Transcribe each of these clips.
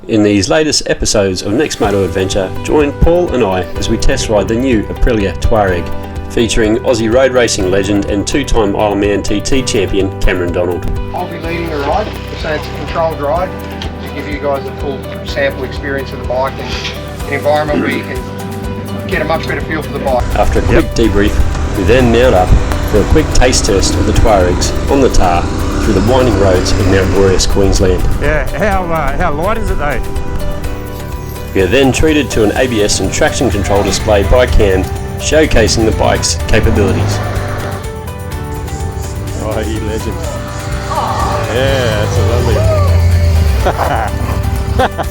In these latest episodes of Next Moto Adventure, join Paul and I as we test ride the new Aprilia Tuareg, featuring Aussie road racing legend and two-time Ironman TT champion Cameron Donald. I'll be leading the ride, so it's a controlled ride to give you guys a full sample experience of the bike and an environment where you can get a much better feel for the bike. After a quick debrief, we then mount up for a quick taste test of the Tuaregs on the tar through the winding roads of Mount Boreas, Queensland. Yeah, how light is it though? We are then treated to an ABS and traction control display by Cam, showcasing the bike's capabilities. Oh, you legend. Yeah, that's a lovely.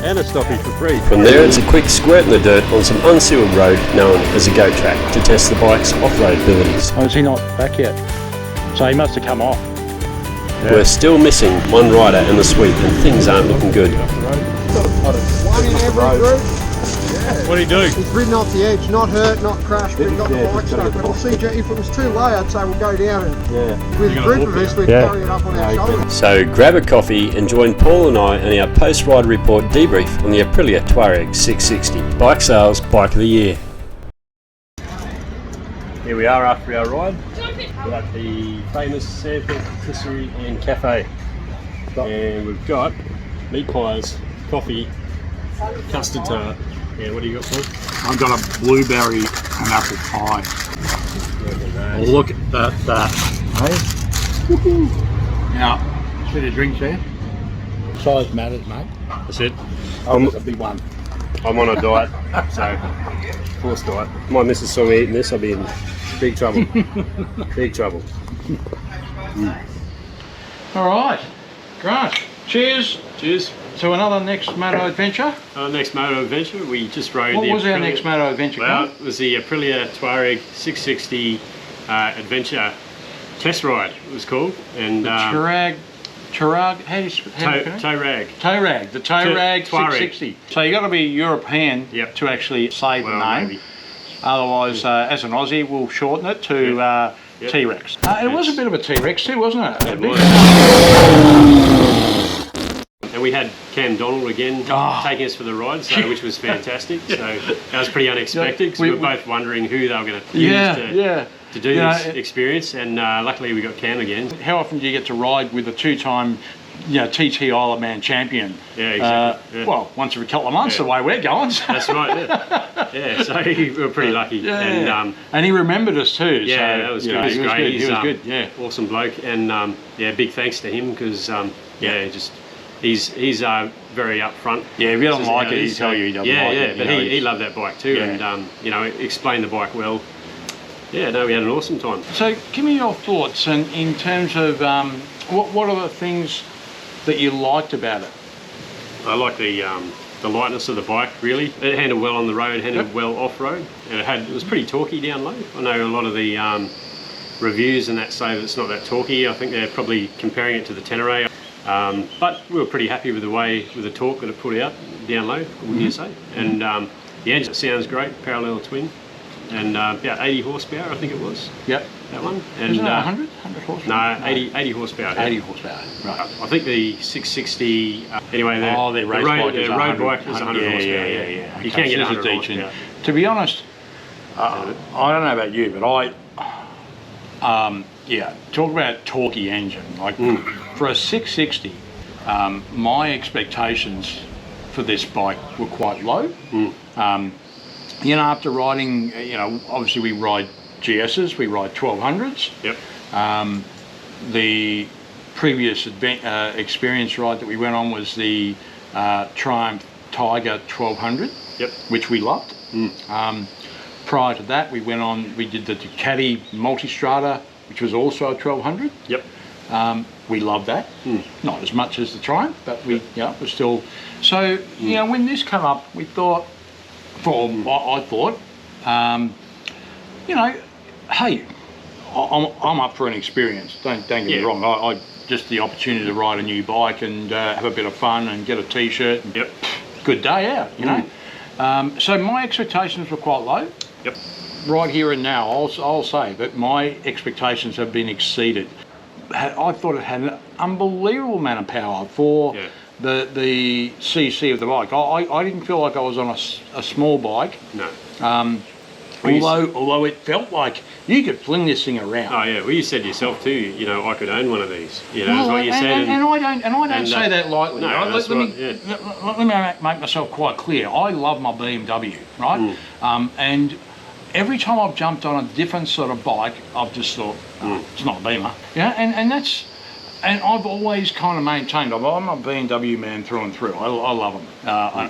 And a stoppie for free. From there, it's a quick squirt in the dirt on some unsealed road known as a goat track to test the bike's off-road abilities. Oh, is he not back yet? So he must have come off. Yeah. We're still missing one rider in the sweep and things aren't looking good. One in every group. What did he do? He's ridden off the edge, not hurt, not crashed, but he got the bike stuck. But we'll see, if it was too low, I'd say we'll go down and with a group of us, we'd carry it up on our shoulders. So grab a coffee and join Paul and I in our post-ride report debrief on the Aprilia Tuareg 660. Bike sales, bike of the year. Here we are after our ride. We're at the famous Sandford Patisserie and Cafe. And we've got meat pies, coffee, custard tart. Yeah, what do you got, Paul? I've got a blueberry and apple pie. Oh, look at that. Hey? Now, see the drinks there? Size matters, mate. That's it. That's a big one. I'm on a diet, so forced diet. My missus saw me eating this, I'll be in big trouble. Big trouble. All right, Grant. Cheers. Cheers. To another Next Moto Adventure. Next Moto Adventure, we just rode What the was our Aprilia- Next Moto Adventure? Well, Grant? it was the Aprilia Tuareg 660 Adventure Test Ride, it was called. And Tuareg, how do you spell it? Tuareg. Tuareg, the Tuareg Tuareg. 660. So you got to be European to actually say the name. Maybe. Otherwise, as an Aussie, we'll shorten it to T-Rex. It was a bit of a T-Rex too, wasn't it? It was. And we had Cam Donald again taking us for the ride, so which was fantastic. So that was pretty unexpected because we were both wondering who they were going to use to do this experience, and luckily we got Cam again. How often do you get to ride with a two-time TT Isle of Man champion? Yeah, exactly. Well, once every couple of months, the way we're going. That's right, yeah. So we were pretty lucky. And he remembered us too. Yeah, so, that was good. He was great. He was good, yeah. Awesome bloke, and big thanks to him because, he's very upfront. Yeah, if you don't like it, he'll tell you he doesn't like it. But he loved that bike too, and explained the bike well. Yeah, no, we had an awesome time. So give me your thoughts and in terms of what are the things that you liked about it? I like the lightness of the bike, really. It handled well on the road, handled well off-road, and it was pretty torquey down low. I know a lot of the reviews and that say that it's not that torquey. I think they're probably comparing it to the Tenere. But we were pretty happy with the torque that it put out down low, wouldn't you say? And the engine sounds great, parallel twin, and about 80 horsepower, I think it was. Yep. That one. And isn't it 100 horsepower? No, 80 horsepower. 80 horsepower, right. I think the 660, anyway, the road bike was 100 horsepower. Yeah. You can't get 100 horsepower. To be honest, I don't know about you, but talk about torquey engine. Like for a 660, my expectations for this bike were quite low. After riding, obviously we ride GSs, we ride 1200s. Yep. The previous experience ride that we went on was the Triumph Tiger 1200. Yep. Which we loved. Prior to that, we did the Ducati Multistrada, which was also a 1200. Yep. We loved that. Not as much as the Triumph, but it was still. So when this came up, we thought, I thought, hey, I'm up for an experience. Don't get me wrong. I just the opportunity to ride a new bike and have a bit of fun and get a T-shirt. And good day out, you know. So my expectations were quite low. Yep. Right here and now, I'll say that my expectations have been exceeded. I thought it had an unbelievable amount of power for the CC of the bike. I didn't feel like I was on a small bike. No. Although it felt like you could fling this thing around. Oh yeah, well you said yourself too. You know, I could own one of these. You know, is what you said. And I don't say that lightly. No, Right? that's let right, me make myself quite clear. I love my BMW, right? And every time I've jumped on a different sort of bike, I've just thought, it's not a Beamer. Yeah, and I've always kind of maintained, I'm a BMW man through and through. I love them,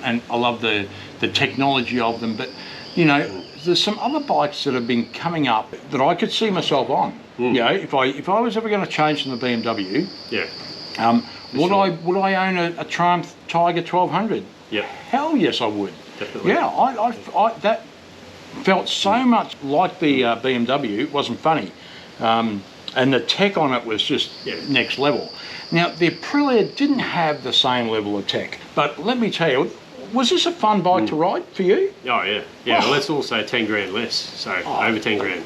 and I love the technology of them. But you know, there's some other bikes that have been coming up that I could see myself on. You know, if I was ever going to change from the BMW, would I own a Triumph Tiger 1200? Yeah. Hell yes, I would. Definitely. Yeah, I that felt so much like the BMW. It wasn't funny. And the tech on it was just next level. Now, the Aprilia didn't have the same level of tech, but let me tell you, was this a fun bike to ride for you? Oh yeah, yeah. Well, let's also 10 grand less, so over 10 grand.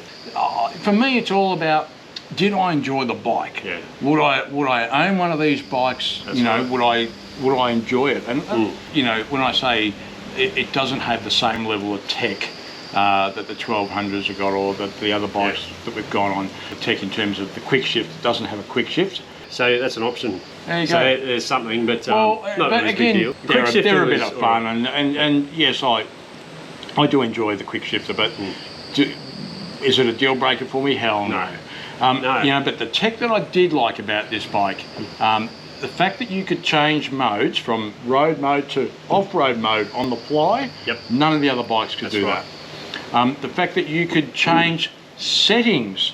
For me, it's all about, did I enjoy the bike? Yeah. Would I own one of these bikes? That's you know, right. would I enjoy it? And you know, when I say it doesn't have the same level of tech that the 1200s have got, or that the other bikes that we've gone on, the tech in terms of the quick shift, it doesn't have a quick shift. So that's an option. There you so go. There's something, but Well, not but a again, big deal. they're a bit of fun, and yes, I do enjoy the quick shifter, but is it a deal breaker for me? Hell no. No. You know, but the tech that I did like about this bike, the fact that you could change modes from road mode to off-road mode on the fly, none of the other bikes could do that. The fact that you could change settings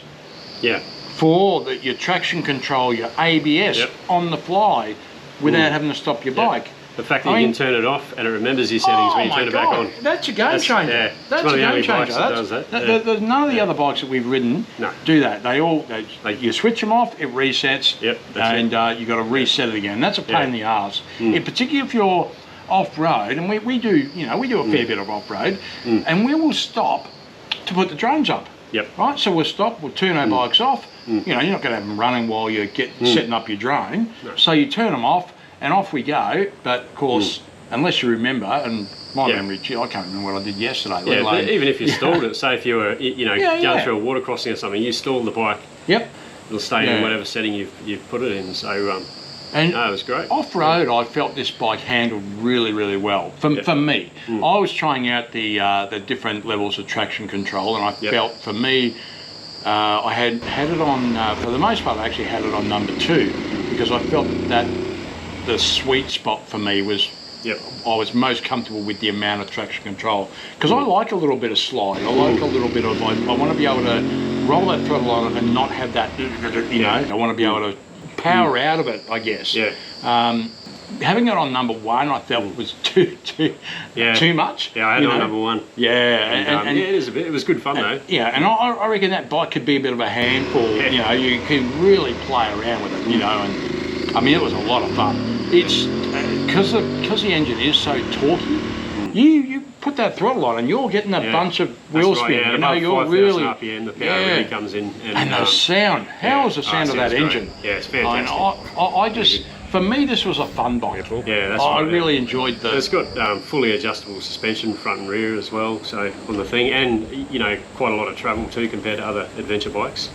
for your traction control, your ABS on the fly without having to stop your bike. The fact that you can turn it off and it remembers your settings when you turn it back on. That's a game changer. Yeah, That's one of a the only game changer. bikes that does that. There's none of the other bikes that we've ridden do that. You switch them off, it resets, and you got to reset it again. That's a pain in the arse. In particular if you're off-road, and we do a fair bit of off-road, and we will stop to put the drones up. Right, so we'll stop, we'll turn our bikes off. You know, you're not going to have them running while you're setting up your drone. So you turn them off, and off we go. But of course, unless you remember, and my memory, gee, I can't remember what I did yesterday. Yeah, but even if you stalled it, say if you were, going through a water crossing or something, you stalled the bike. It'll stay in whatever setting you've put it in. So and no, it was great. Off-road, I felt this bike handled really, really well. For me, I was trying out the different levels of traction control, and I felt, for me, I had it on, for the most part, I actually had it on number 2, because I felt that the sweet spot for me was, I was most comfortable with the amount of traction control. Because I like a little bit of slide, I like a little bit of, I want to be able to roll that throttle on and not have that, you know, I want to be able to power out of it, I guess. Having it on number 1, I felt was too much. Yeah, I had it on number 1. Yeah, and it is a bit. It was good fun though. Yeah, and I reckon that bike could be a bit of a handful. You know, you can really play around with it. You know, and I mean, it was a lot of fun. It's because the engine is so torquey. You put that throttle on and you're getting a bunch of wheel spin. Yeah, you know, you're really RPM, the power really comes in. And the sound. How is the sound of that engine? Yeah, it's fantastic. I just, for me, this was a fun bike. Yeah, that's I right. really enjoyed the. It's got fully adjustable suspension, front and rear as well. So on the thing, and you know, quite a lot of travel too compared to other adventure bikes.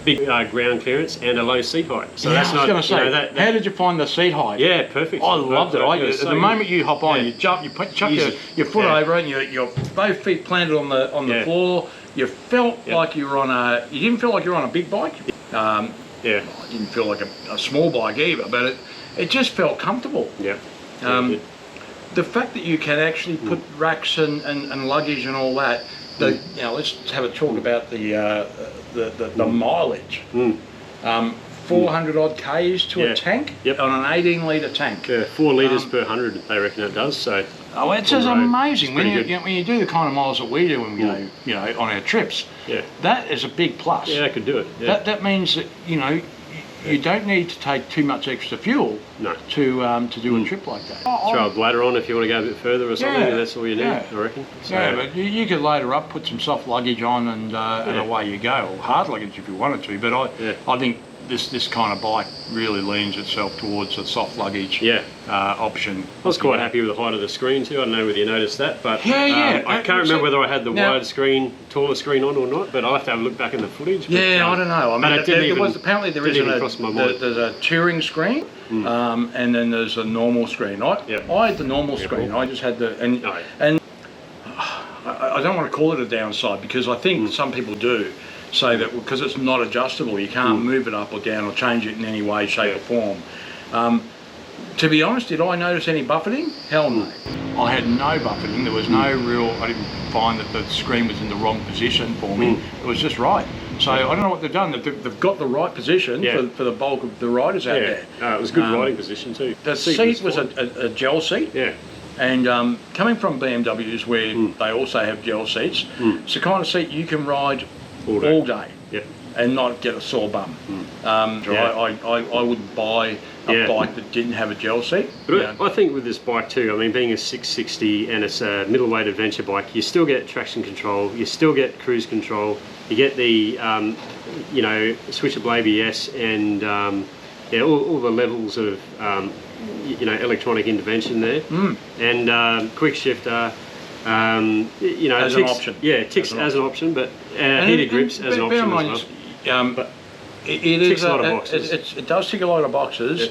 Big ground clearance and a low seat height. So that's not. I was going to say, how did you find the seat height? Yeah, perfect. I loved it. The moment you hop on, you jump, you chuck your foot over, and your both feet planted on the floor. You felt like you were on a. You didn't feel like you were on a big bike. I didn't feel like a small bike either, but it just felt comfortable. The fact that you can actually put racks and luggage and all that. You know, let's have a talk about the mileage. 400 odd Ks to a tank on an 18 litre tank. 4 litres per 100, they reckon it does. So it's just amazing when you do the kind of miles that we do when we go, you know, on our trips. That is a big plus. Yeah, I could do it. That means that, you know, you don't need to take too much extra fuel to do a trip like that. Throw a bladder on if you want to go a bit further or something, and that's all you need, I reckon. So, but you could load her up, put some soft luggage on, and away you go, or hard luggage if you wanted to. But I think this kind of bike really leans itself towards a soft luggage option. I was quite happy with the height of the screen too. I don't know whether you noticed that, but yeah. I can't remember whether I had the wide screen, taller screen on or not. But I'll have to have a look back in the footage. But, I don't know. I mean, apparently there is there's a touring screen, and then there's a normal screen. I had the normal screen. I just had the and I don't want to call it a downside, because I think some people do say that because it's not adjustable, you can't move it up or down or change it in any way, shape or form. To be honest, did I notice any buffeting? Hell no. I had no buffeting. There was no real, I didn't find that the screen was in the wrong position for me. It was just right. So I don't know what they've done. They've got the right position for the bulk of the riders out there. It was a good riding position too. The seat was a gel seat. Yeah. And coming from BMWs, where they also have gel seats, it's the kind of seat you can ride all day and not get a sore bum. I wouldn't buy a bike that didn't have a gel seat. But I think with this bike too, I mean, being a 660 and it's a middleweight adventure bike, you still get traction control, you still get cruise control, you get the switchable ABS and all the levels of electronic intervention there, and quick shifter. As an option. Yeah, ticks as an option, but heated grips as an option as well. But it ticks a lot of boxes. It does tick a lot of boxes,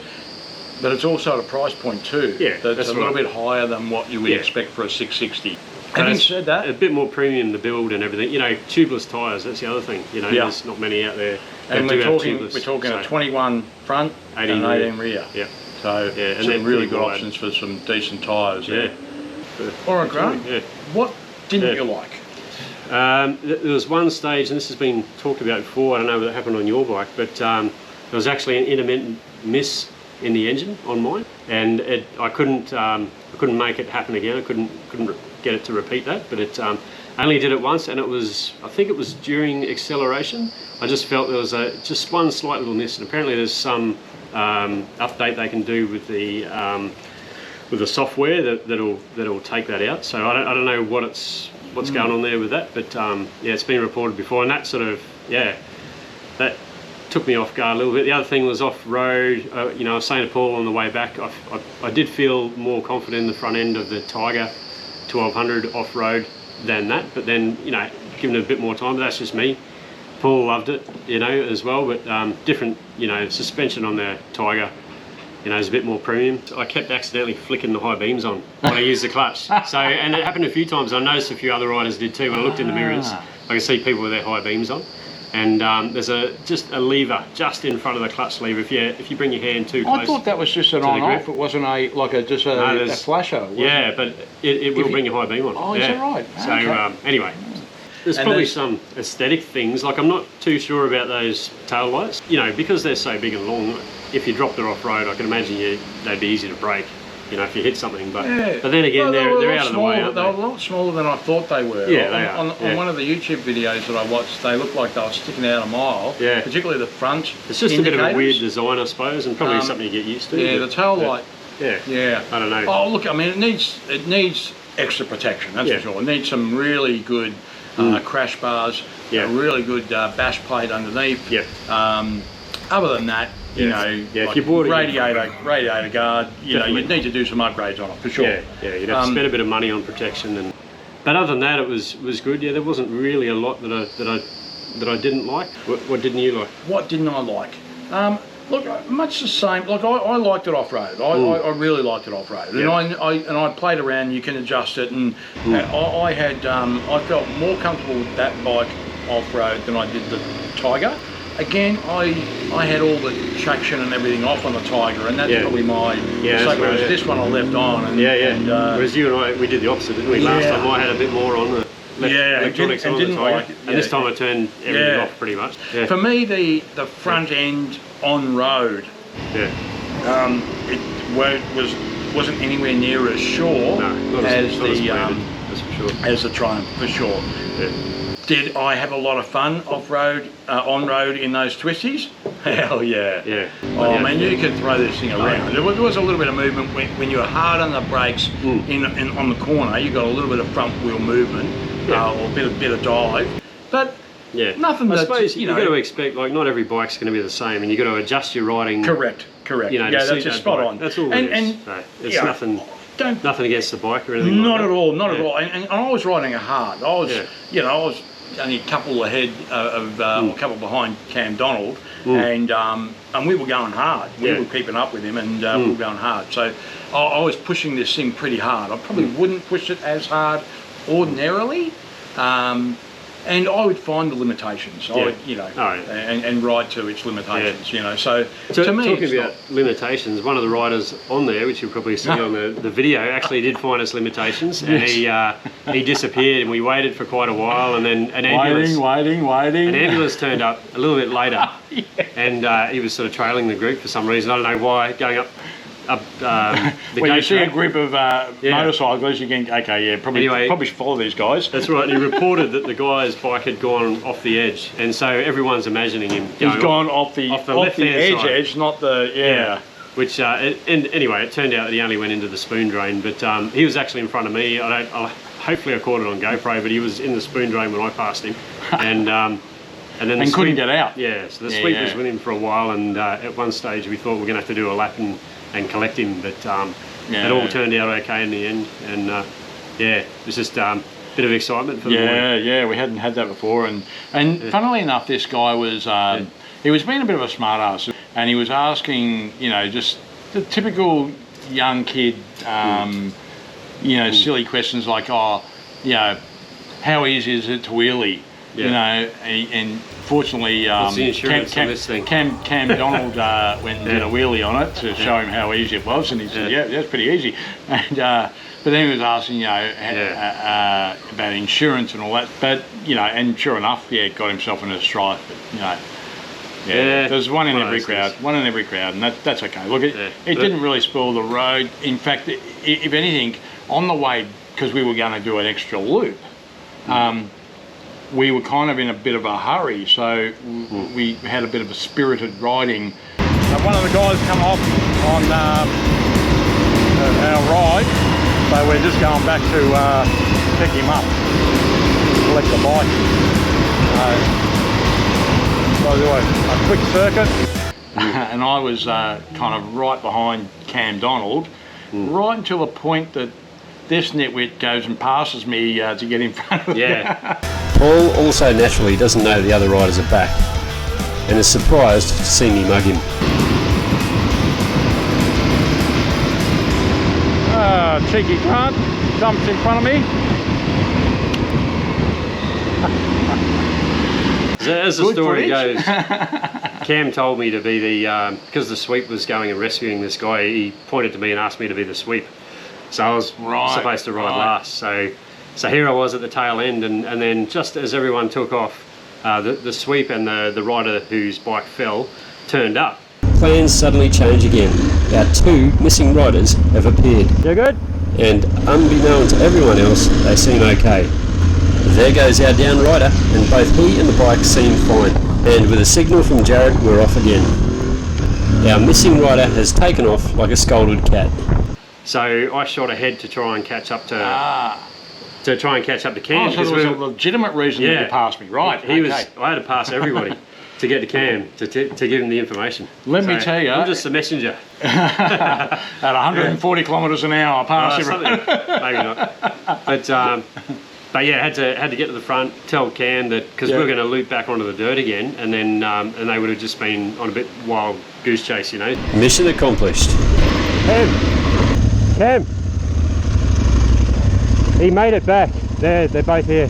but it's also at a price point too. Yeah, that's a little bit higher than what you would expect for a 660. Having said that, a bit more premium the build and everything. Tubeless tyres. That's the other thing. There's not many out there. And we're talking a 21 front and 18 rear. Yeah. So and some really good options for some decent tyres. Yeah. All right, Grant. What didn't you like? There was one stage, and this has been talked about before. I don't know what happened on your bike, but there was actually an intermittent miss in the engine on mine, and I couldn't make it happen again. I couldn't get it to repeat that, but it only did it once, and I think it was during acceleration. I just felt there was just one slight little miss, and apparently there's some update they can do with the software that'll take that out. So I don't know what's going on there with that, but it's been reported before, and that sort of that took me off guard a little bit. The other thing was off road. I was saying to Paul on the way back, I did feel more confident in the front end of the Tiger 1200 off road than that, but then given it a bit more time. But that's just me. Paul loved it, as well, but different, suspension on the Tiger, is a bit more premium. I kept accidentally flicking the high beams on when I used the clutch. So, and it happened a few times. I noticed a few other riders did too. When I looked in the mirrors, I could see people with their high beams on. And there's just a lever just in front of the clutch lever. If you bring your hand too close. I thought that was just an on-off. It wasn't a flasher. Yeah, but it will bring your high beam on. Oh, is that right? So anyway. There's probably some aesthetic things, like I'm not too sure about those tail lights. Because they're so big and long, if you dropped it off-road, I can imagine they'd be easy to break, if you hit something. But then again, they're out of the way, aren't they? They were a lot smaller than I thought they were. Yeah, they are. On one of the YouTube videos that I watched, they looked like they were sticking out a mile, particularly the front It's just a bit of a weird design, I suppose, and probably something you get used to. Yeah, the tail light. Yeah, I don't know. Oh, look, I mean, it needs extra protection, that's for sure. It needs some really good crash bars, a really good bash plate underneath. Other than that, if you bought radiator guard, you'd need to do some upgrades on it for sure. You'd have to spend a bit of money on protection, but other than that, it was good. Yeah, there wasn't really a lot that I didn't like. What didn't you like? What didn't I like? Look, much the same. Like I liked it off road. I really liked it off road, and I played around. You can adjust it, and I felt more comfortable with that bike off road than I did the Tiger. Again, I had all the traction and everything off on the Tiger, and that's probably my mistake. Whereas this one I left on. And, whereas you and I, we did the opposite, didn't we? Last time I had a bit more on the electronics on the Tiger, and this time I turned everything off pretty much. For me, the front end on road, it wasn't anywhere near as sure as the Triumph, for sure. Did I have a lot of fun off-road, on-road in those twisties? Hell yeah. Oh man, you could throw this thing around. There was a little bit of movement when you were hard on the brakes on the corner. You got a little bit of front wheel movement or a bit of dive. But Yeah. Nothing I that's, suppose you you've know. got to expect, like, not every bike's going to be the same, and you've got to adjust your riding. Correct. You know, yeah, to that's suit just that spot bike. on. That's all and, it is. And, So it's yeah, nothing against the bike or anything Not like at that. all, not at all. And I was riding it hard. I was, Yeah. you know, I was only a couple ahead of, a couple behind Cam Donald, and we were going hard. We were keeping up with him, and we were going hard. So I was pushing this thing pretty hard. I probably wouldn't push it as hard ordinarily, and I would find the limitations. I would, you know, and ride to its limitations. You know, so to me, talking about limitations, one of the riders on there, which you'll probably see on the video, actually did find its limitations, and he disappeared, and we waited for quite a while, and then an ambulance, waiting. An ambulance turned up a little bit later, and he was sort of trailing the group for some reason. I don't know why, going up the when you gate see a track. group of motorcyclists, you think, okay, probably should follow these guys. That's right. He reported that the guy's bike had gone off the edge, and so everyone's imagining him going He's gone off the left-hand side. edge, not the Which and anyway, it turned out that he only went into the spoon drain, but he was actually in front of me. Hopefully I caught it on GoPro, but he was in the spoon drain when I passed him, and then and couldn't get out. Yeah, so the sweep was with him for a while, and at one stage we thought we were going to have to do a lap and collect him, but it all turned out okay in the end, and it was just bit of excitement for the morning. Yeah, we hadn't had that before, and funnily enough, this guy was he was being a bit of a smart ass, and he was asking, you know, just the typical young kid, you know, silly questions like, oh, you know, how easy is it to wheelie? You know, and fortunately, What's the insurance on this thing? Cam Donald went and did a wheelie on it to show him how easy it was, and he said, yeah, that's pretty easy. And but then he was asking, you know, about insurance and all that. But you know, and sure enough, got himself in a strife. But, you know, there's one in every crowd, and that's okay. Look, it didn't really spoil the road. In fact, if anything, on the way, because we were going to do an extra loop. We were kind of in a bit of a hurry, so we had a bit of a spirited riding. One of the guys come off on our ride, so we're just going back to pick him up, collect the bike. So I do a quick circuit, and I was kind of right behind Cam Donald, right until the point that this nitwit goes and passes me to get in front of him. Paul also naturally doesn't know the other riders are back, and is surprised to see me mug him. Cheeky cunt jumps in front of me. As the story goes, Cam told me to be the, because the sweep was going and rescuing this guy, he pointed to me and asked me to be the sweep. So I was supposed to ride last. So here I was at the tail end, and then just as everyone took off, the sweep and the rider whose bike fell turned up. Plans suddenly change again. Our two missing riders have appeared. You good? And unbeknown to everyone else, they seem okay. There goes our down rider, and both he and the bike seem fine. And with a signal from Jared, we're off again. Our missing rider has taken off like a scolded cat. So I shot ahead to try and catch up to Cam. So there was a legitimate reason that you passed me, right? I had to pass everybody to get to Cam to give him the information. Let me tell you, I'm just the messenger. At 140 kilometres an hour, I passed everyone. Maybe not. But yeah, had to get to the front, tell Cam that, because we were going to loop back onto the dirt again, and then and they would have just been on a bit wild goose chase, you know. Mission accomplished. Cam, he made it back. They're both here.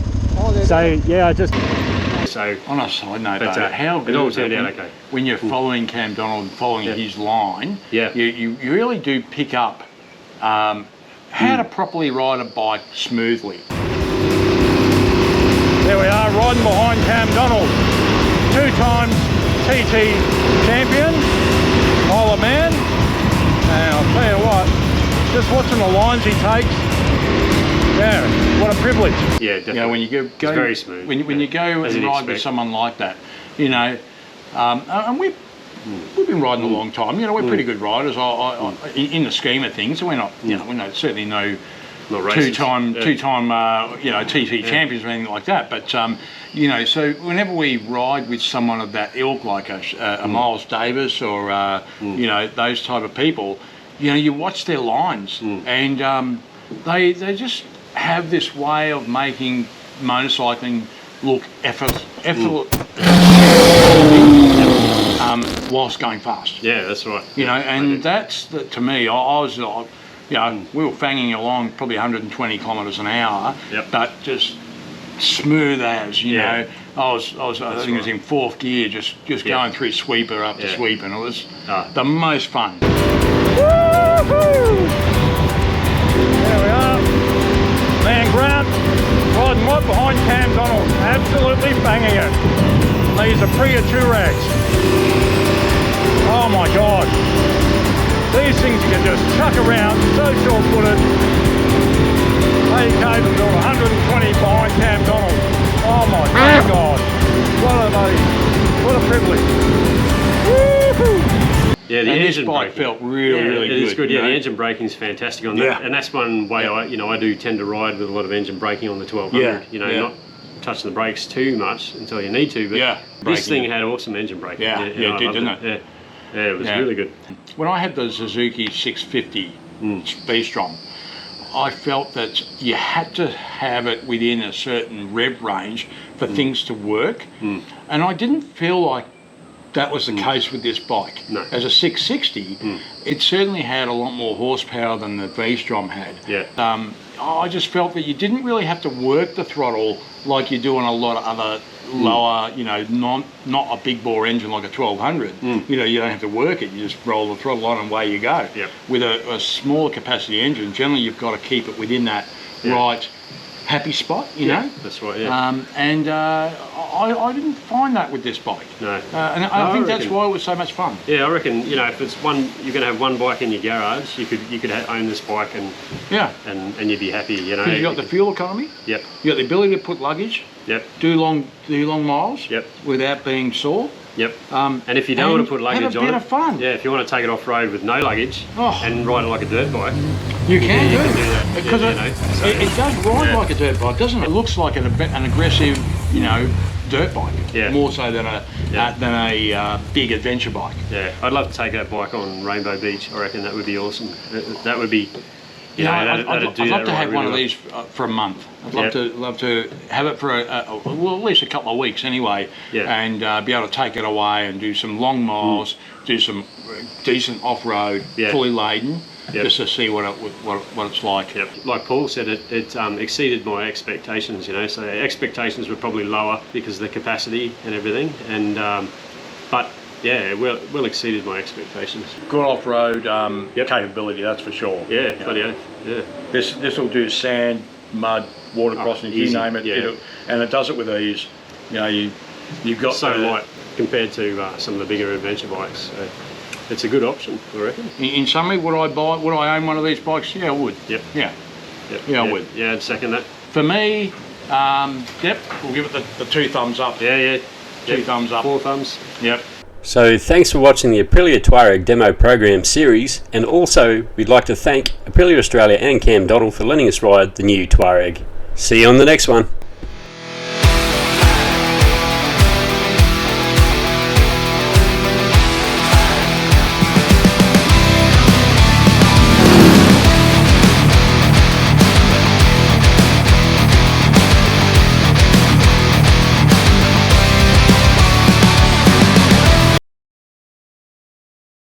So on a side note, how good it all is turned it out okay. when you're following Cam Donald and following his line? You really do pick up how to properly ride a bike smoothly. There we are, riding behind Cam Donald, 2 times TT champion, Isle of Man. And I'll tell you what, just watching the lines he takes, what a privilege. Yeah, definitely. You know, when you go it's very smooth. When you go and ride with someone like that, you know, and we've been riding a long time. You know, we're pretty good riders in the scheme of things. So we're not, you know, we're certainly no Not racers. two-time TT champions or anything like that. But so whenever we ride with someone of that ilk, like a Miles Davis or those type of people, you watch their lines, and they just have this way of making motorcycling look effortless. Whilst going fast. Yeah, that's right. And that's to me. I was like, we were fanging along probably 120 kilometres an hour, but just smooth as I think it was in fourth gear, just going through sweeper after sweeper, and it was the most fun. Woo-hoo! There we are. Man Grant riding right behind Cam Donald, absolutely banging it. These Aprilia Tuaregs. Oh my God. These things you can just chuck around, so short-footed. They came and doing 120 behind Cam Donald. Oh my God. What a privilege. Woo-hoo! Yeah, the engine bike braking felt really good. It is good. Yeah, the engine braking is fantastic on that, and that's one way I do tend to ride with a lot of engine braking on the 1200. Not touching the brakes too much until you need to. But this thing had awesome engine braking. It did, didn't it? Yeah, it was really good. When I had the Suzuki 650 V-Strom, I felt that you had to have it within a certain rev range for things to work, and I didn't feel like that was the case with this bike. No. As a 660, it certainly had a lot more horsepower than the V-Strom had. Yeah. I just felt that you didn't really have to work the throttle like you do on a lot of other lower, not a big bore engine like a 1200. You don't have to work it. You just roll the throttle on and away you go. Yep. With a smaller capacity engine, generally you've got to keep it within that right happy spot, you know. That's right. Yeah. I didn't find that with this bike. No. And I think that's why it was so much fun. Yeah, I reckon if it's you're going to have one bike in your garage, you could own this bike and you'd be happy. Because you got the fuel economy. Yep. You got the ability to put luggage. Yep. Do long miles. Yep. Without being sore. Yep. And if you don't want to put luggage on it, have a bit of fun. Yeah, if you want to take it off road with no luggage and ride it like a dirt bike, you can do that. Because it does ride like a dirt bike, doesn't it? It looks like an aggressive, dirt bike. Yeah. More so than a big adventure bike. Yeah. I'd love to take that bike on Rainbow Beach. I reckon that would be awesome. That would be. I'd love to have one of these for a month. I'd love to have it for at least a couple of weeks anyway, and be able to take it away and do some long miles, do some decent off-road, fully laden, just to see what it's like. Yep. Like Paul said, it exceeded my expectations. So expectations were probably lower because of the capacity and everything, but. Yeah, well exceeded my expectations. Good off-road capability, that's for sure. Yeah, bloody hell. Yeah. This will do sand, mud, water crossings, you name it. And it does it with ease. You've got so light compared to some of the bigger adventure bikes. So it's a good option, I reckon. In summary, would I own one of these bikes? Yeah, I would. Yep. Yeah. I would. Yeah, I'd second that. For me, we'll give it the 2 thumbs up. Yeah. 2 thumbs up. 4 thumbs. Yep. So thanks for watching the Aprilia Tuareg Demo Program series, and also we'd like to thank Aprilia Australia and Cam Donald for letting us ride the new Tuareg. See you on the next one.